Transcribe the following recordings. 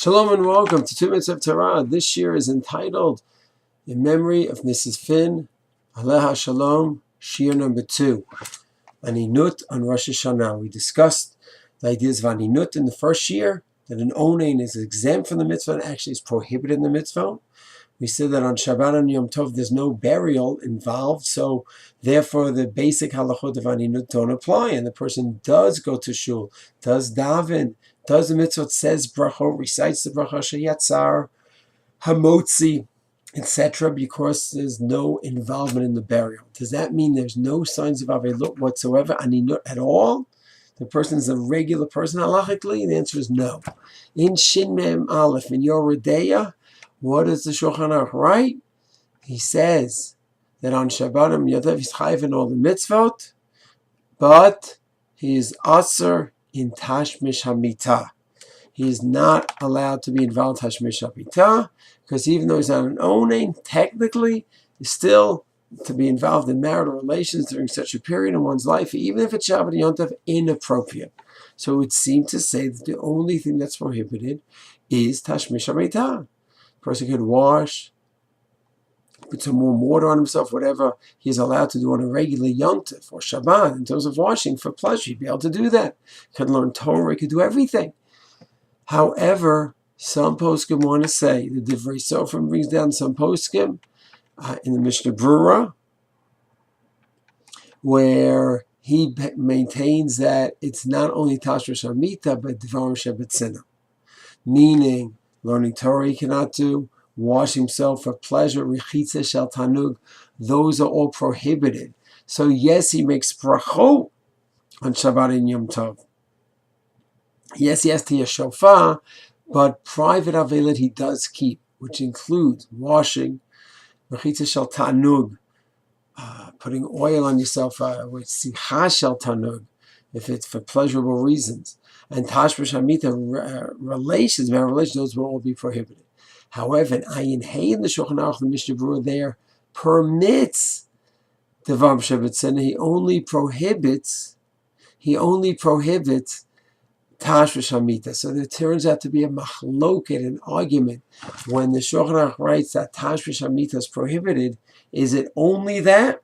Shalom and welcome to 2 Minutes of Torah. This year is entitled In Memory of Mrs. Finn, Aleha Shalom, Shir number 2, Aninut on Rosh Hashana. We discussed the ideas of Aninut in the first year, that an Onain is exempt from the mitzvah and actually is prohibited in the mitzvah. We said that on Shabbat and Yom Tov there's no burial involved, so therefore the basic halachot of Aninut don't apply, and the person does go to shul, does daven, does the mitzvah, says brachot, recites the bracha sheyatzar, hamotzi, etc., because there's no involvement in the burial. Does that mean there's no signs of Availut whatsoever, Aninut at all? The person is a regular person halachically? The answer is no. In Shin Mem Aleph, in Yoreh Deah, what does the Shulchan Aruch write? He says that on Shabbat and Yom Tov he's chayiv in all the mitzvot, but he is aser in tashmish hamita. He is not allowed to be involved in tashmish hamita, because even though he's not an onain, technically, he's still to be involved in marital relations during such a period in one's life, even if it's Shabbat and Yom Tov, inappropriate. So it would seem to say that the only thing that's prohibited is tashmish hamita. Person could wash, put some more water on himself, whatever he's allowed to do on a regular Yom Tov or Shabbat in terms of washing for pleasure. He'd be able to do that. He could learn Torah, he could do everything. However, some poskim want to say, the Divrei Sofrim brings down some poskim in the Mishnah Brura, where he maintains that it's not only Tashmish Hamita, but Dvarim Shebetzina, meaning learning Torah he cannot do, wash himself for pleasure, Rechitza Shel Tanug, those are all prohibited. So yes, he makes brachot on Shabbat and Yom Tov. Yes, he has to hear shofar, but private Availut he does keep, which includes washing, Rechitza Shel Tanug, putting oil on yourself, with Simcha Shel Tanug, if it's for pleasurable reasons. And Tashmish Hamita, relations, marriage relations, those will all be prohibited. However, in Ayin Hay in the Shulchan Aruch, the Mishnah Brura there permits Devam Shebetzina. He only prohibits Tashmish Hamita. So there turns out to be a machloket, an argument, when the Shulchan Aruch writes that Tashmish Hamita is prohibited. Is it only that?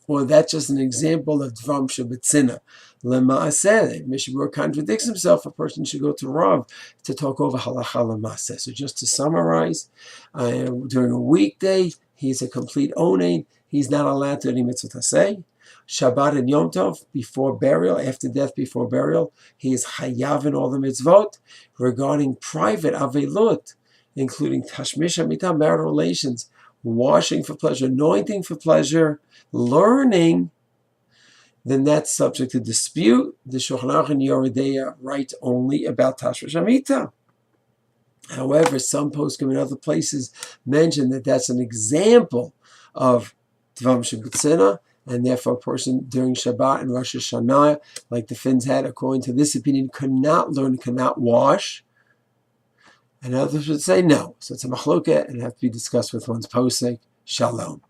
Or that's just an example of Dvam Shebetzina. Lema'aseh, Mishnah Brura contradicts himself. A person should go to Rav to talk over halacha lema'aseh. So just to summarize, during a weekday, he's a complete onain. He's not allowed to do any mitzvot aseh. Shabbat and Yom Tov, before burial, after death, before burial, he is chayav in all the mitzvot. Regarding private availut, including tashmish hamita, marital relations, washing for pleasure, anointing for pleasure, learning, then that's subject to dispute. The Shulchan Aruch and Yoreh Deah write only about tashmish hamita. However, some poskim in other places mention that that's an example of Dvam Shebetzina, and therefore a person during Shabbat and Rosh Hashana, like the Finns had, according to this opinion, could not learn, could not wash. And others would say no. So it's a machloket and have to be discussed with one's posek. Shalom.